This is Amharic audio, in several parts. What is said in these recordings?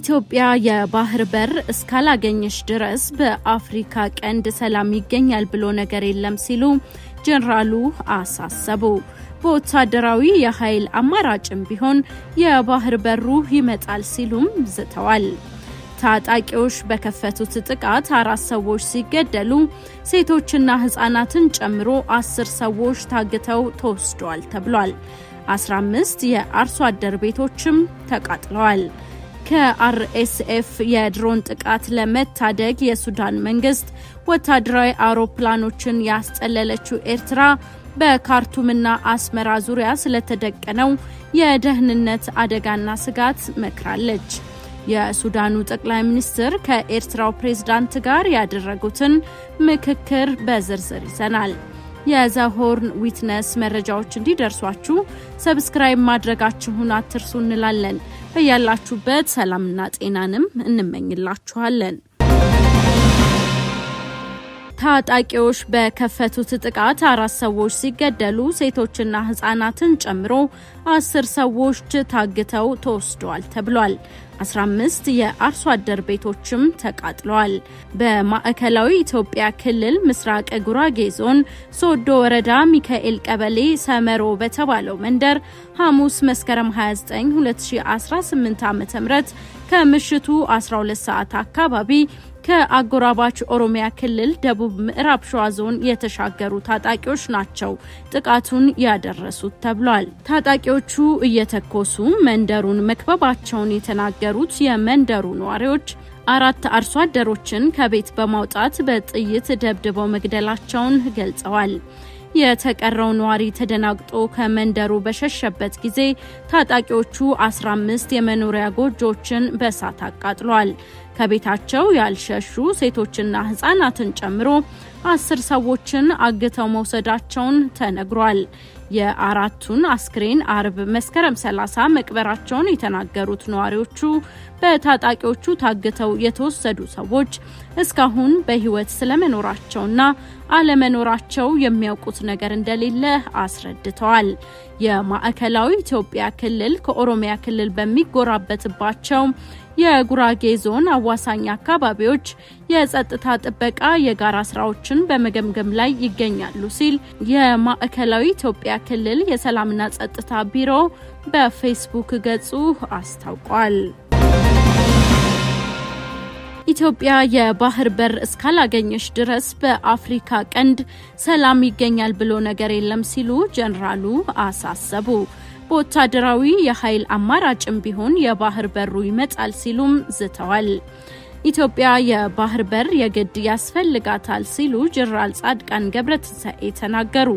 ኢትዮጵያ የባህር በር እስካላገኘች ድረስ በአፍሪካ ቀንድ ሰላም ይገኛል ብሎ ነገር የለም ሲሉ ጀነራሉ አሳሰቡ። በወታደራዊ የኃይል አማራጭም ቢሆን የባህር በሩ ይመጣል ሲሉም ዝተዋል። ታጣቂዎች በከፈቱት ጥቃት 4 ሰዎች ሲገደሉ ሴቶችና ህፃናትን ጨምሮ 10 ሰዎች ታግተው ተወስደዋል ተብሏል። 15 የአርሶ አደር ቤቶችም ተቃጥለዋል። ከአርኤስኤፍ የድሮን ጥቃት ለመታደግ የሱዳን መንግስት ወታደራዊ አውሮፕላኖችን ያስጠለለችው ኤርትራ በካርቱምና አስመራ ዙሪያ ስለተደቀነው የደህንነት አደጋና ስጋት መክራለች። የሱዳኑ ጠቅላይ ሚኒስትር ከኤርትራው ፕሬዝዳንት ጋር ያደረጉትን ምክክር በዝርዝር ይዘናል። የዘሆርን ዊትነስ መረጃዎች እንዲደርሷችሁ ሰብስክራይብ ማድረጋችሁን አትርሱ እንላለን። በያላችሁበት ሰላምና ጤናንም እንመኝላችኋለን። ታጣቂዎች በከፈቱት ጥቃት 4 ሰዎች ሲገደሉ ሴቶችና ህፃናትን ጨምሮ 10 ሰዎች ታግተው ተወስደዋል ተብሏል። 15 የአርሶ አደር ቤቶችም ተቃጥለዋል። በማዕከላዊ ኢትዮጵያ ክልል ምስራቅ ጉራጌ ዞን ሶዶ ወረዳ ሚካኤል ቀበሌ ሰመሮ በተባለው መንደር ሐሙስ መስከረም 29 2018 ዓ.ም ከምሽቱ 12 ሰዓት አካባቢ ከአጎራባች ኦሮሚያ ክልል ደቡብ ምዕራብ ሸዋ ዞን የተሻገሩ ታጣቂዎች ናቸው ጥቃቱን ያደረሱት ተብሏል። ታጣቂዎቹ እየተኮሱ መንደሩን መክበባቸውን የተናገሩት የመንደሩ ነዋሪዎች 4 አርሶ አደሮችን ከቤት በማውጣት በጥይት ደብድበው መግደላቸውን ገልጸዋል። የተቀረው ነዋሪ ተደናግጦ ከመንደሩ በሸሸበት ጊዜ ታጣቂዎቹ 15 የመኖሪያ ጎጆችን በእሳት አቃጥለዋል። ከቤታቸው ያልሸሹ ሴቶችና ህፃናትን ጨምሮ 10 ሰዎችን አግተው መውሰዳቸውን ተነግሯል። የአራቱን አስክሬን አርብ መስከረም 30 መቅበራቸውን የተናገሩት ነዋሪዎቹ በታጣቂዎቹ ታግተው የተወሰዱ ሰዎች እስካሁን በህይወት ስለመኖራቸውና አለመኖራቸው የሚያውቁት ነገር እንደሌለ አስረድተዋል። የማዕከላዊ ኢትዮጵያ ክልል ከኦሮሚያ ክልል በሚጎራበትባቸው የጉራጌ ዞን አዋሳኝ አካባቢዎች የጸጥታ ጥበቃ የጋራ ስራዎችን በመገምገም ላይ ይገኛሉ ሲል የማዕከላዊ ኢትዮጵያ ክልል የሰላምና ጸጥታ ቢሮ በፌስቡክ ገጹ አስታውቋል። ኢትዮጵያ የባህር በር እስካላገኘች ድረስ በአፍሪካ ቀንድ ሰላም ይገኛል ብሎ ነገር የለም ሲሉ ጀነራሉ አሳሰቡ። በወታደራዊ የኃይል አማራጭም ቢሆን የባህር በሩ ይመጣል ሲሉም ዝተዋል። ኢትዮጵያ የባህር በር የግድ ያስፈልጋታል ሲሉ ጀነራል ጻድቃን ገብረትንሳኤ ተናገሩ።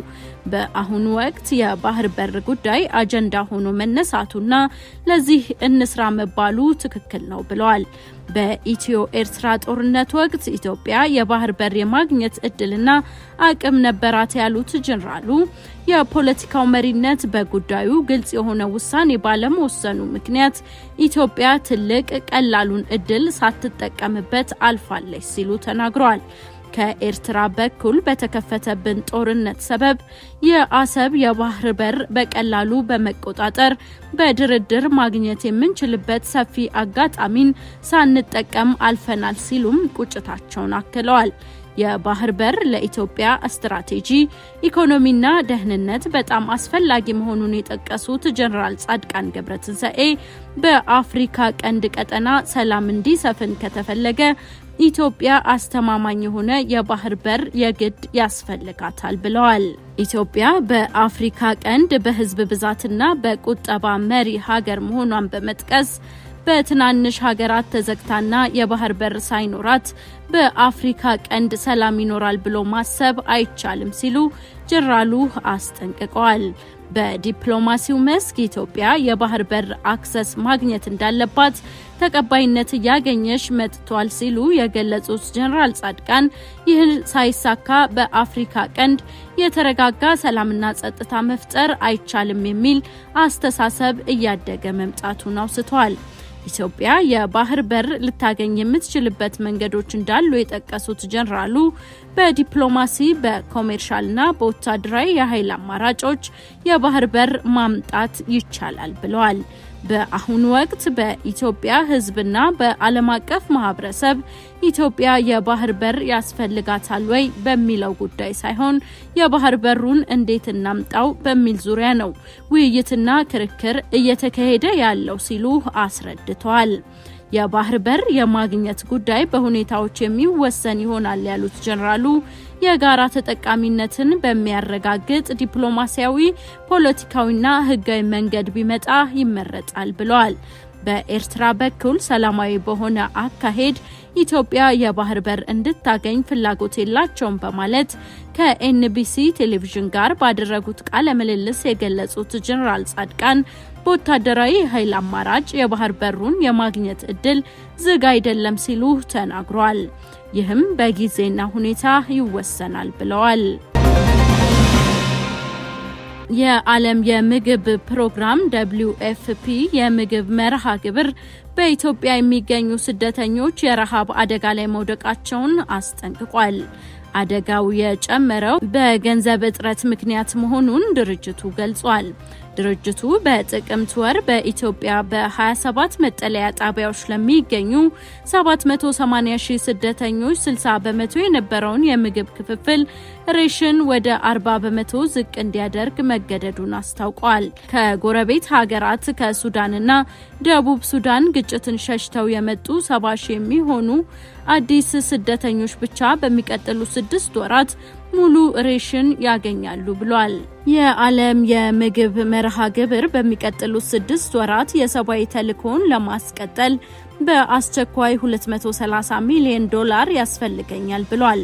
በአሁኑ ወቅት የባህር በር ጉዳይ አጀንዳ ሆኖ መነሳቱና ለዚህ እንስራ መባሉ ትክክል ነው ብለዋል። በኢትዮ ኤርትራ ጦርነት ወቅት ኢትዮጵያ የባህር በር የማግኘት እድልና አቅም ነበራት ያሉት ጀነራሉ የፖለቲካው መሪነት በጉዳዩ ግልጽ የሆነ ውሳኔ ባለመወሰኑ ምክንያት ኢትዮጵያ ትልቅ ቀላሉን እድል ሳትጠቀምበት አልፋለች ሲሉ ተናግረዋል። ከኤርትራ በኩል በተከፈተብን ጦርነት ሰበብ የአሰብ የባህር በር በቀላሉ በመቆጣጠር በድርድር ማግኘት የምንችልበት ሰፊ አጋጣሚን ሳንጠቀም አልፈናል ሲሉም ቁጭታቸውን አክለዋል። የባህር በር ለኢትዮጵያ ስትራቴጂ ኢኮኖሚና ደህንነት በጣም አስፈላጊ መሆኑን የጠቀሱት ጀነራል ጻድቃን ገብረትንሳኤ በአፍሪካ ቀንድ ቀጠና ሰላም እንዲሰፍን ከተፈለገ ኢትዮጵያ አስተማማኝ የሆነ የባህር በር የግድ ያስፈልጋታል ብለዋል። ኢትዮጵያ በአፍሪካ ቀንድ በህዝብ ብዛትና በቁጠባ መሪ ሀገር መሆኗን በመጥቀስ በትናንሽ ሀገራት ተዘግታና የባህር በር ሳይኖራት በአፍሪካ ቀንድ ሰላም ይኖራል ብሎ ማሰብ አይቻልም ሲሉ ጀነራሉ አስጠንቅቀዋል። በዲፕሎማሲው መስክ ኢትዮጵያ የባህር በር አክሰስ ማግኘት እንዳለባት ተቀባይነት ያገኘሽ መጥቷል ሲሉ የገለጹት ጀነራል ጻድቃን ይህን ሳይሳካ በአፍሪካ ቀንድ የተረጋጋ ሰላምና ጸጥታ መፍጠር አይቻልም የሚል አስተሳሰብ እያደገ መምጣቱን አውስተዋል። ኢትዮጵያ የባህር በር ልታገኝ የምትችልበት መንገዶች እንዳሉ የጠቀሱት ጀነራሉ በዲፕሎማሲ በኮሜርሻልና በወታደራዊ የኃይል አማራጮች የባህር በር ማምጣት ይቻላል ብለዋል። በአሁኑ ወቅት በኢትዮጵያ ህዝብና በዓለም አቀፍ ማህበረሰብ ኢትዮጵያ የባህር በር ያስፈልጋታል ወይ በሚለው ጉዳይ ሳይሆን የባህር በሩን እንዴት እናምጣው በሚል ዙሪያ ነው ውይይትና ክርክር እየተካሄደ ያለው ሲሉ አስረድተዋል። የባህር በር የማግኘት ጉዳይ በሁኔታዎች የሚወሰን ይሆናል ያሉት ጀነራሉ የጋራ ተጠቃሚነትን በሚያረጋግጥ ዲፕሎማሲያዊ፣ ፖለቲካዊና ህጋዊ መንገድ ቢመጣ ይመረጣል ብለዋል። በኤርትራ በኩል ሰላማዊ በሆነ አካሄድ ኢትዮጵያ የባህር በር እንድታገኝ ፍላጎት የላቸውም በማለት ከኤንቢሲ ቴሌቪዥን ጋር ባደረጉት ቃለ ምልልስ የገለጹት ጀነራል ጻድቃን በወታደራዊ ኃይል አማራጭ የባህር በሩን የማግኘት እድል ዝግ አይደለም ሲሉ ተናግረዋል። ይህም በጊዜና ሁኔታ ይወሰናል ብለዋል። የዓለም የምግብ ፕሮግራም WFP የምግብ መርሃ ግብር በኢትዮጵያ የሚገኙ ስደተኞች የረሃብ አደጋ ላይ መውደቃቸውን አስጠንቅቋል። አደጋው የጨመረው በገንዘብ እጥረት ምክንያት መሆኑን ድርጅቱ ገልጿል። ድርጅቱ በጥቅምት ወር በኢትዮጵያ በ27 መጠለያ ጣቢያዎች ለሚገኙ 780,000 ስደተኞች 60% የነበረውን የምግብ ክፍፍል ሬሽን ወደ 40% ዝቅ እንዲያደርግ መገደዱን አስታውቋል። ከጎረቤት ሀገራት ከሱዳንና ደቡብ ሱዳን ግጭትን ሸሽተው የመጡ 70,000 የሚሆኑ አዲስ ስደተኞች ብቻ በሚቀጥሉ 6 ወራት ሙሉ ሬሽን ያገኛሉ ብሏል። የዓለም የምግብ መርሃ ግብር በሚቀጥሉ 6 ወራት የሰብአዊ ተልእኮን ለማስቀጠል በአስቸኳይ $230 ሚሊዮን ያስፈልገኛል ብሏል።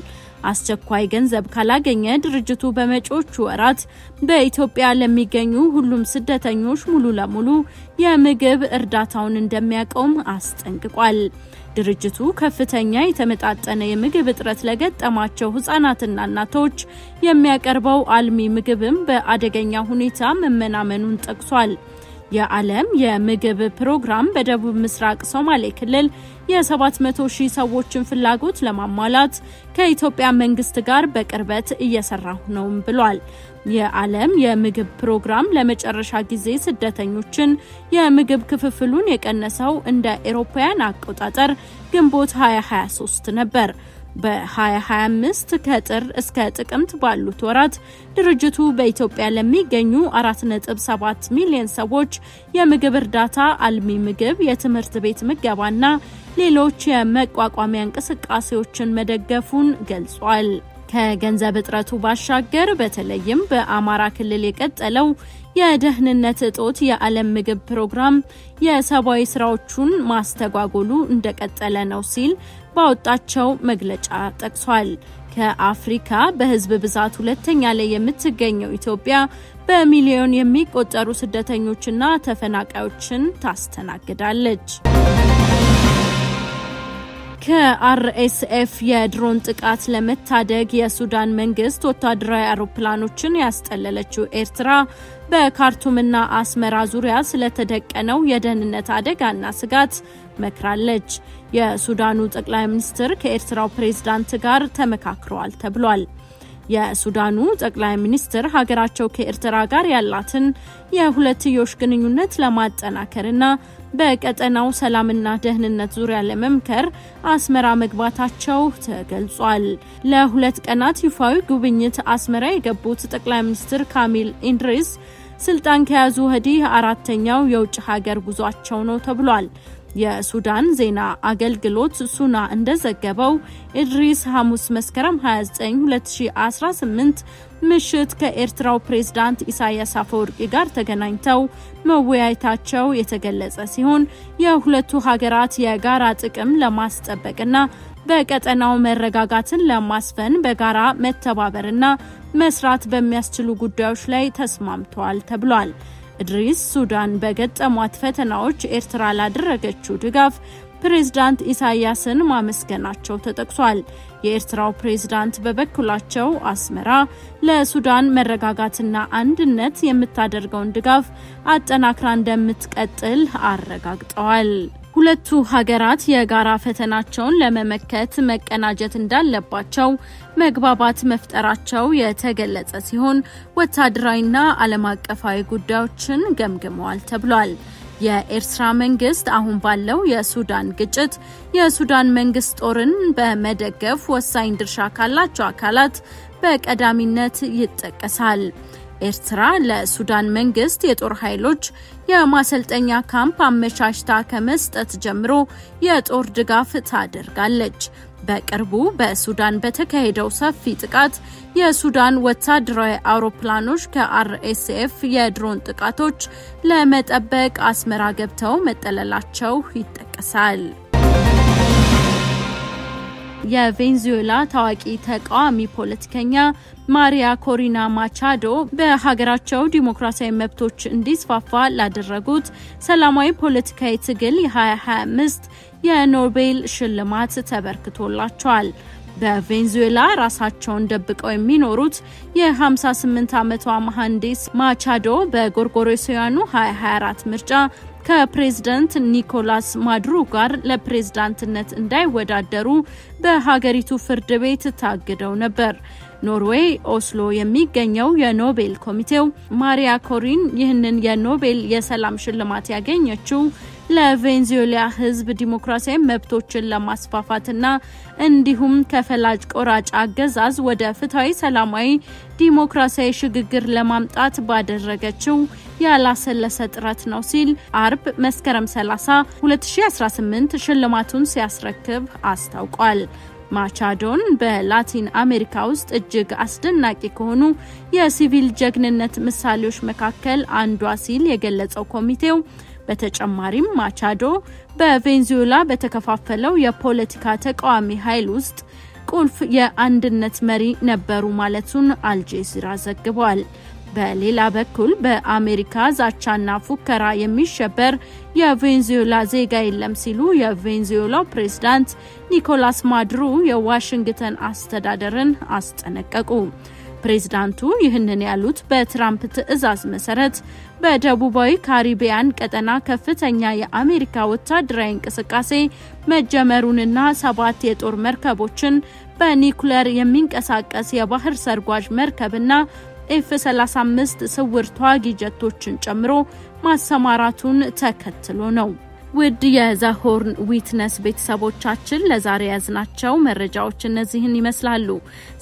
አስቸኳይ ገንዘብ ካላገኘ ድርጅቱ በመጪዎቹ ወራት በኢትዮጵያ ለሚገኙ ሁሉም ስደተኞች ሙሉ ለሙሉ የምግብ እርዳታውን እንደሚያቆም አስጠንቅቋል። ድርጅቱ ከፍተኛ የተመጣጠነ የምግብ እጥረት ለገጠማቸው ህፃናትና እናቶች የሚያቀርበው አልሚ ምግብም በአደገኛ ሁኔታ መመናመኑን ጠቅሷል። የዓለም የምግብ ፕሮግራም በደቡብ ምስራቅ ሶማሌ ክልል የ700,000 ሰዎችን ፍላጎት ለማሟላት ከኢትዮጵያ መንግስት ጋር በቅርበት እየሰራሁ ነው ብሏል። የዓለም የምግብ ፕሮግራም ለመጨረሻ ጊዜ ስደተኞችን የምግብ ክፍፍሉን የቀነሰው እንደ አውሮፓውያን አቆጣጠር ግንቦት 2023 ነበር። በ2025 ከጥር እስከ ጥቅምት ባሉት ወራት ድርጅቱ በኢትዮጵያ ለሚገኙ 4.7 ሚሊዮን ሰዎች የምግብ እርዳታ፣ አልሚ ምግብ፣ የትምህርት ቤት ምገባና ሌሎች የመቋቋሚያ እንቅስቃሴዎችን መደገፉን ገልጿል። ከገንዘብ እጥረቱ ባሻገር በተለይም በአማራ ክልል የቀጠለው የደህንነት እጦት የዓለም ምግብ ፕሮግራም የሰብአዊ ስራዎቹን ማስተጓጎሉ እንደቀጠለ ነው ሲል ባወጣቸው መግለጫ ጠቅሷል። ከአፍሪካ በህዝብ ብዛት ሁለተኛ ላይ የምትገኘው ኢትዮጵያ በሚሊዮን የሚቆጠሩ ስደተኞችና ተፈናቃዮችን ታስተናግዳለች። ከአርኤስኤፍ የድሮን ጥቃት ለመታደግ የሱዳን መንግስት ወታደራዊ አውሮፕላኖችን ያስጠለለችው ኤርትራ በካርቱምና አስመራ ዙሪያ ስለተደቀነው የደህንነት አደጋና ስጋት መክራለች። የሱዳኑ ጠቅላይ ሚኒስትር ከኤርትራው ፕሬዝዳንት ጋር ተመካክረዋል ተብሏል። የሱዳኑ ጠቅላይ ሚኒስትር ሀገራቸው ከኤርትራ ጋር ያላትን የሁለትዮሽ ግንኙነት ለማጠናከርና በቀጠናው ሰላምና ደህንነት ዙሪያ ለመምከር አስመራ መግባታቸው ተገልጿል። ለ2 ቀናት ይፋዊ ጉብኝት አስመራ የገቡት ጠቅላይ ሚኒስትር ካሚል ኢድሪስ ስልጣን ከያዙ ወዲህ 4ኛው የውጭ ሀገር ጉዟቸው ነው ተብሏል። የሱዳን ዜና አገልግሎት ሱና እንደዘገበው ኢድሪስ ሐሙስ መስከረም 29 2018 ምሽት ከኤርትራው ፕሬዝዳንት ኢሳያስ አፈወርቂ ጋር ተገናኝተው መወያየታቸው የተገለጸ ሲሆን የሁለቱ ሀገራት የጋራ ጥቅም ለማስጠበቅና በቀጠናው መረጋጋትን ለማስፈን በጋራ መተባበርና መስራት በሚያስችሉ ጉዳዮች ላይ ተስማምተዋል ተብሏል። ኢድሪስ ሱዳን በገጠሟት ፈተናዎች ኤርትራ ላደረገችው ድጋፍ ፕሬዝዳንት ኢሳያስን ማመስገናቸው ተጠቅሷል። የኤርትራው ፕሬዝዳንት በበኩላቸው አስመራ ለሱዳን መረጋጋትና አንድነት የምታደርገውን ድጋፍ አጠናክራ እንደምትቀጥል አረጋግጠዋል። ሁለቱ ሀገራት የጋራ ፈተናቸውን ለመመከት መቀናጀት እንዳለባቸው መግባባት መፍጠራቸው የተገለጸ ሲሆን ወታደራዊና ዓለም አቀፋዊ ጉዳዮችን ገምግመዋል ተብሏል። የኤርትራ መንግስት አሁን ባለው የሱዳን ግጭት የሱዳን መንግስት ጦርን በመደገፍ ወሳኝ ድርሻ ካላቸው አካላት በቀዳሚነት ይጠቀሳል። ኤርትራ ለሱዳን መንግስት የጦር ኃይሎች የማሰልጠኛ ካምፕ አመቻችታ ከመስጠት ጀምሮ የጦር ድጋፍ ታደርጋለች። በቅርቡ በሱዳን በተካሄደው ሰፊ ጥቃት የሱዳን ወታደራዊ አውሮፕላኖች ከአርኤስኤፍ የድሮን ጥቃቶች ለመጠበቅ አስመራ ገብተው መጠለላቸው ይጠቀሳል። የቬንዙዌላ ታዋቂ ተቃዋሚ ፖለቲከኛ ማሪያ ኮሪና ማቻዶ በሀገራቸው ዲሞክራሲያዊ መብቶች እንዲስፋፋ ላደረጉት ሰላማዊ ፖለቲካዊ ትግል የ2025 የኖቤል ሽልማት ተበርክቶላቸዋል። በቬንዙዌላ ራሳቸውን ደብቀው የሚኖሩት የ58 ዓመቷ መሐንዲስ ማቻዶ በጎርጎሮሳውያኑ 2024 ምርጫ ከፕሬዝዳንት ኒኮላስ ማዱሮ ጋር ለፕሬዝዳንትነት እንዳይወዳደሩ በሀገሪቱ ፍርድ ቤት ታግደው ነበር። ኖርዌይ ኦስሎ የሚገኘው የኖቤል ኮሚቴው ማሪያ ኮሪን ይህንን የኖቤል የሰላም ሽልማት ያገኘችው ለቬንዙዌላ ህዝብ ዲሞክራሲያዊ መብቶችን ለማስፋፋትና እንዲሁም ከፈላጭ ቆራጭ አገዛዝ ወደ ፍትሃዊ ሰላማዊ ዲሞክራሲያዊ ሽግግር ለማምጣት ባደረገችው ያላሰለሰ ጥረት ነው ሲል አርብ መስከረም 30 2018 ሽልማቱን ሲያስረክብ አስታውቋል። ማቻዶን በላቲን አሜሪካ ውስጥ እጅግ አስደናቂ ከሆኑ የሲቪል ጀግንነት ምሳሌዎች መካከል አንዷ ሲል የገለጸው ኮሚቴው በተጨማሪም ማቻዶ በቬንዙዌላ በተከፋፈለው የፖለቲካ ተቃዋሚ ኃይል ውስጥ ቁልፍ የአንድነት መሪ ነበሩ ማለቱን አልጄዚራ ዘግቧል። በሌላ በኩል በአሜሪካ ዛቻና ፉከራ የሚሸበር የቬንዙዌላ ዜጋ የለም ሲሉ የቬንዙዌላው ፕሬዝዳንት ኒኮላስ ማዱሮ የዋሽንግተን አስተዳደርን አስጠነቀቁ። ፕሬዝዳንቱ ይህንን ያሉት በትራምፕ ትዕዛዝ መሰረት በደቡባዊ ካሪቢያን ቀጠና ከፍተኛ የአሜሪካ ወታደራዊ እንቅስቃሴ መጀመሩንና 7 የጦር መርከቦችን በኒኩሌር የሚንቀሳቀስ የባህር ሰርጓጅ መርከብና F-35 ስውር ተዋጊ ጀቶችን ጨምሮ ማሰማራቱን ተከትሎ ነው። ውድ የዛሆርን ዊትነስ ቤተሰቦቻችን ለዛሬ ያዝናቸው መረጃዎች እነዚህን ይመስላሉ።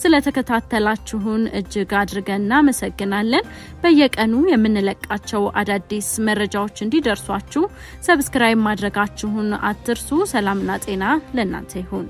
ስለተከታተላችሁን እጅግ አድርገን እናመሰግናለን። በየቀኑ የምንለቃቸው አዳዲስ መረጃዎች እንዲደርሷችሁ ሰብስክራይብ ማድረጋችሁን አትርሱ። ሰላምና ጤና ለእናንተ ይሁን።